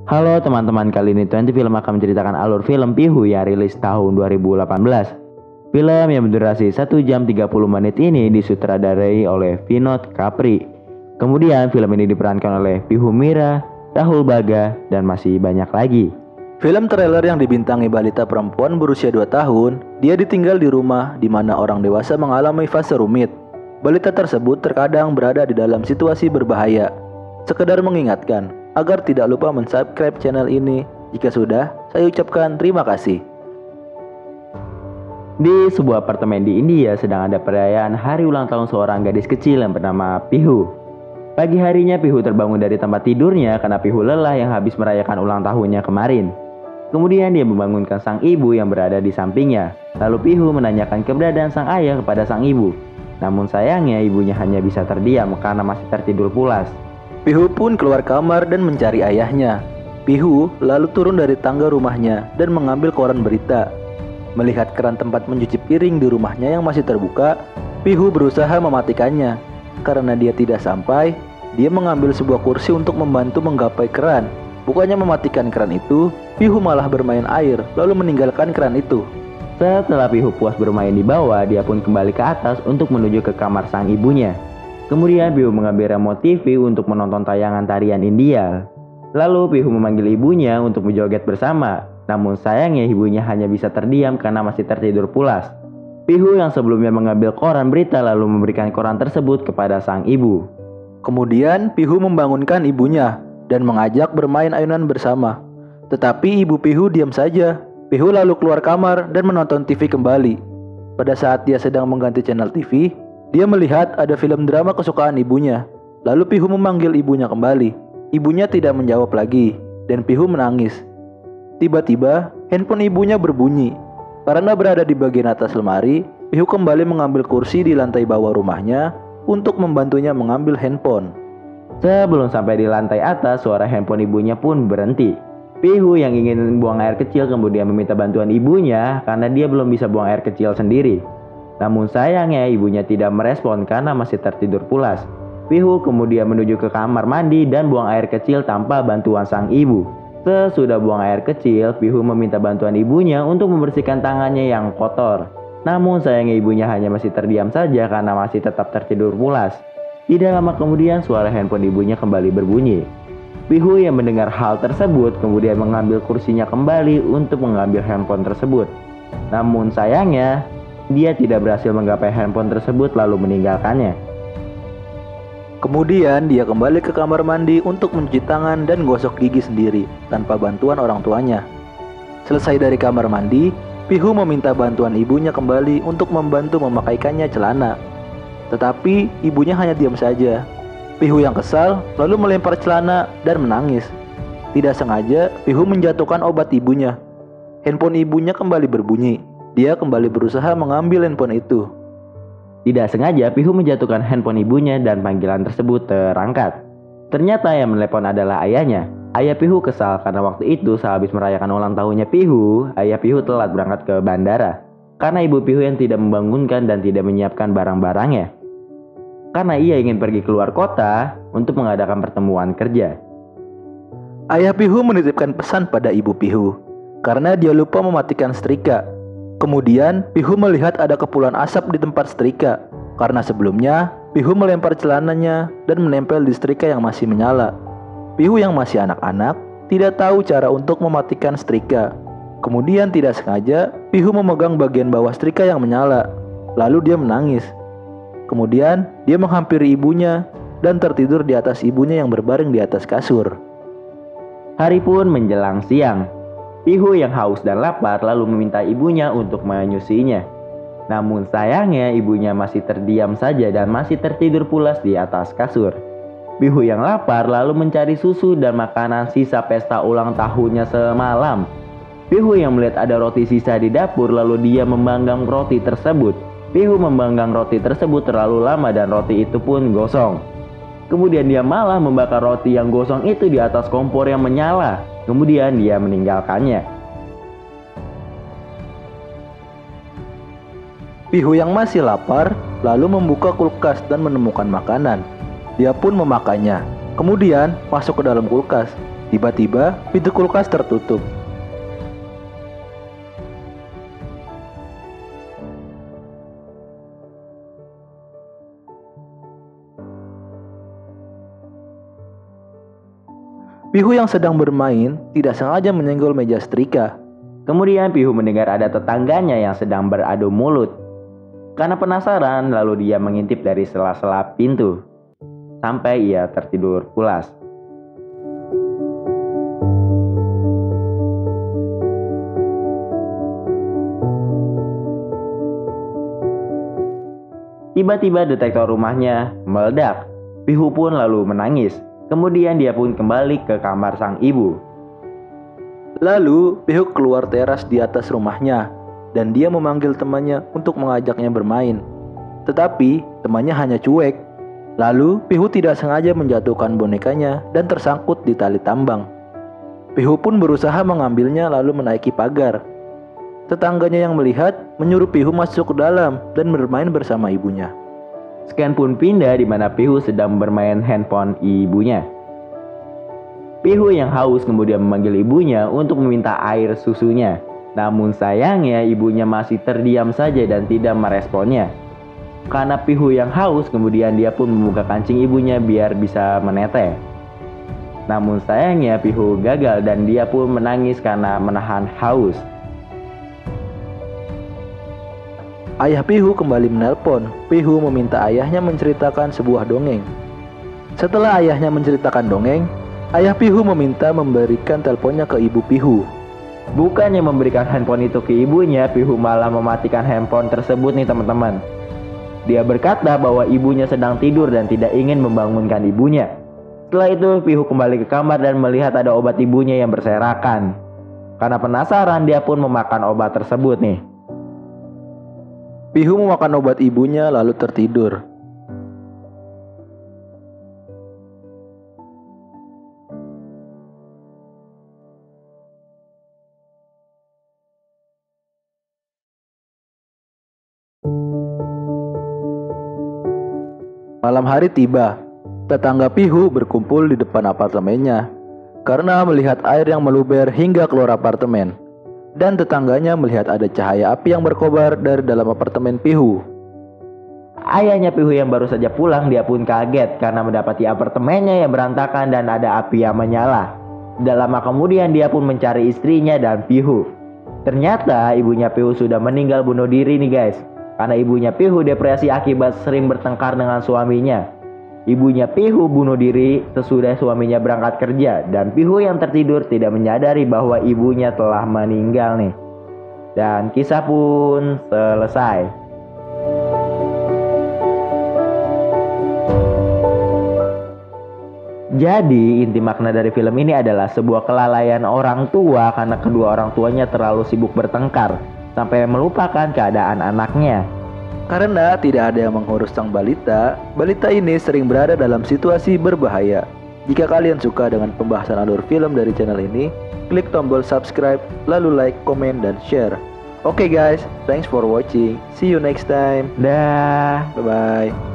Halo teman-teman, kali ini 20 Film akan menceritakan alur film Pihu yang rilis tahun 2018. Film yang berdurasi 1 jam 30 menit ini disutradarai oleh Vinod Capri. Kemudian film ini diperankan oleh Pihu Mira, Rahul Baga, dan masih banyak lagi. Film trailer yang dibintangi balita perempuan berusia 2 tahun, dia ditinggal di rumah di mana orang dewasa mengalami fase rumit. Balita tersebut terkadang berada di dalam situasi berbahaya. Sekedar mengingatkan agar tidak lupa mensubscribe channel ini. Jika sudah, saya ucapkan terima kasih. Di sebuah apartemen di India sedang ada perayaan hari ulang tahun seorang gadis kecil yang bernama Pihu. Pagi harinya Pihu terbangun dari tempat tidurnya karena Pihu lelah yang habis merayakan ulang tahunnya kemarin. Kemudian dia membangunkan sang ibu yang berada di sampingnya. Lalu Pihu menanyakan keberadaan sang ayah kepada sang ibu. Namun sayangnya ibunya hanya bisa terdiam karena masih tertidur pulas. Pihu pun keluar kamar dan mencari ayahnya. Pihu lalu turun dari tangga rumahnya dan mengambil koran berita. Melihat keran tempat mencuci piring di rumahnya yang masih terbuka, Pihu berusaha mematikannya. Karena dia tidak sampai, dia mengambil sebuah kursi untuk membantu menggapai keran. Bukannya mematikan keran itu, Pihu malah bermain air lalu meninggalkan keran itu. Setelah Pihu puas bermain di bawah, dia pun kembali ke atas untuk menuju ke kamar sang ibunya. Kemudian Pihu mengambil remote TV untuk menonton tayangan tarian India. Lalu Pihu memanggil ibunya untuk menjoget bersama. Namun sayangnya ibunya hanya bisa terdiam karena masih tertidur pulas. Pihu yang sebelumnya mengambil koran berita lalu memberikan koran tersebut kepada sang ibu. Kemudian Pihu membangunkan ibunya dan mengajak bermain ayunan bersama. Tetapi ibu Pihu diam saja. Pihu lalu keluar kamar dan menonton TV kembali. Pada saat dia sedang mengganti channel TV, dia melihat ada film drama kesukaan ibunya. Lalu Pihu memanggil ibunya kembali. Ibunya tidak menjawab lagi dan Pihu menangis. Tiba-tiba handphone ibunya berbunyi. Karena berada di bagian atas lemari, Pihu kembali mengambil kursi di lantai bawah rumahnya untuk membantunya mengambil handphone. Sebelum sampai di lantai atas, suara handphone ibunya pun berhenti. Pihu yang ingin buang air kecil kemudian meminta bantuan ibunya karena dia belum bisa buang air kecil sendiri. Namun sayangnya ibunya tidak merespon karena masih tertidur pulas. Pihu kemudian menuju ke kamar mandi dan buang air kecil tanpa bantuan sang ibu. Sesudah buang air kecil, Pihu meminta bantuan ibunya untuk membersihkan tangannya yang kotor. Namun sayangnya ibunya hanya masih terdiam saja karena masih tetap tertidur pulas. Tidak lama kemudian suara handphone ibunya kembali berbunyi. Pihu yang mendengar hal tersebut kemudian mengambil kursinya kembali untuk mengambil handphone tersebut. Namun sayangnya dia tidak berhasil menggapai handphone tersebut lalu meninggalkannya. Kemudian dia kembali ke kamar mandi untuk mencuci tangan dan gosok gigi sendiri tanpa bantuan orang tuanya. Selesai dari kamar mandi, Pihu meminta bantuan ibunya kembali untuk membantu memakaikannya celana. Tetapi ibunya hanya diam saja. Pihu yang kesal lalu melempar celana dan menangis. Tidak sengaja Pihu menjatuhkan obat ibunya. Handphone ibunya kembali berbunyi. Dia kembali berusaha mengambil handphone itu. Tidak sengaja Pihu menjatuhkan handphone ibunya dan panggilan tersebut terangkat. Ternyata yang menelepon adalah ayahnya. Ayah Pihu kesal karena waktu itu sehabis merayakan ulang tahunnya Pihu, ayah Pihu telat berangkat ke bandara. Karena ibu Pihu yang tidak membangunkan dan tidak menyiapkan barang-barangnya. Karena ia ingin pergi keluar kota untuk mengadakan pertemuan kerja. Ayah Pihu menitipkan pesan pada ibu Pihu karena dia lupa mematikan setrika. Kemudian Pihu melihat ada kepulan asap di tempat setrika karena sebelumnya Pihu melempar celananya dan menempel di setrika yang masih menyala. Pihu yang masih anak-anak tidak tahu cara untuk mematikan setrika. Kemudian tidak sengaja Pihu memegang bagian bawah setrika yang menyala. Lalu dia menangis. Kemudian dia menghampiri ibunya dan tertidur di atas ibunya yang berbaring di atas kasur. Hari pun menjelang siang. Pihu yang haus dan lapar lalu meminta ibunya untuk menyusuinya. Namun sayangnya ibunya masih terdiam saja dan masih tertidur pulas di atas kasur. Pihu yang lapar lalu mencari susu dan makanan sisa pesta ulang tahunnya semalam. Pihu yang melihat ada roti sisa di dapur lalu dia memanggang roti tersebut. Pihu memanggang roti tersebut terlalu lama dan roti itu pun gosong. Kemudian dia malah membakar roti yang gosong itu di atas kompor yang menyala. Kemudian dia meninggalkannya. Pihu yang masih lapar lalu membuka kulkas dan menemukan makanan. Dia pun memakannya. Kemudian masuk ke dalam kulkas. Tiba-tiba pintu kulkas tertutup. Pihu yang sedang bermain tidak sengaja menyenggol meja setrika. Kemudian Pihu mendengar ada tetangganya yang sedang beradu mulut. Karena penasaran, lalu dia mengintip dari sela-sela pintu sampai ia tertidur pulas. Tiba-tiba detektor rumahnya meledak. Pihu pun lalu menangis. Kemudian dia pun kembali ke kamar sang ibu. Lalu Pihu keluar teras di atas rumahnya dan dia memanggil temannya untuk mengajaknya bermain. Tetapi temannya hanya cuek. Lalu Pihu tidak sengaja menjatuhkan bonekanya dan tersangkut di tali tambang. Pihu pun berusaha mengambilnya lalu menaiki pagar. Tetangganya yang melihat menyuruh Pihu masuk ke dalam dan bermain bersama ibunya. Scan pun pindah di mana Pihu sedang bermain handphone ibunya. Pihu yang haus kemudian memanggil ibunya untuk meminta air susunya. Namun sayangnya ibunya masih terdiam saja dan tidak meresponnya. Karena Pihu yang haus kemudian dia pun membuka kancing ibunya biar bisa meneteh. Namun sayangnya Pihu gagal dan dia pun menangis karena menahan haus. Ayah Pihu kembali menelpon. Pihu meminta ayahnya menceritakan sebuah dongeng. Setelah ayahnya menceritakan dongeng, ayah Pihu meminta memberikan teleponnya ke ibu Pihu. Bukannya memberikan handphone itu ke ibunya, Pihu malah mematikan handphone tersebut nih teman-teman. Dia berkata bahwa ibunya sedang tidur dan tidak ingin membangunkan ibunya. Setelah itu Pihu kembali ke kamar dan melihat ada obat ibunya yang berserakan. Karena penasaran dia pun memakan obat tersebut nih. Pihu memakan obat ibunya lalu tertidur. Malam hari tiba. Tetangga Pihu berkumpul di depan apartemennya karena melihat air yang meluber hingga keluar apartemen. Dan tetangganya melihat ada cahaya api yang berkobar dari dalam apartemen Pihu. Ayahnya Pihu yang baru saja pulang dia pun kaget karena mendapati apartemennya yang berantakan dan ada api yang menyala. Tidak lama kemudian dia pun mencari istrinya dan Pihu. Ternyata ibunya Pihu sudah meninggal bunuh diri nih guys. Karena ibunya Pihu depresi akibat sering bertengkar dengan suaminya. Ibunya Pihu bunuh diri sesudah suaminya berangkat kerja dan Pihu yang tertidur tidak menyadari bahwa ibunya telah meninggal nih. Dan kisah pun selesai. Jadi inti makna dari film ini adalah sebuah kelalaian orang tua karena kedua orang tuanya terlalu sibuk bertengkar sampai melupakan keadaan anaknya. Karena tidak ada yang mengurus sang balita, balita ini sering berada dalam situasi berbahaya. Jika kalian suka dengan pembahasan alur film dari channel ini, klik tombol subscribe, lalu like, komen, dan share. Oke guys, thanks for watching. See you next time. Dah. Bye-bye.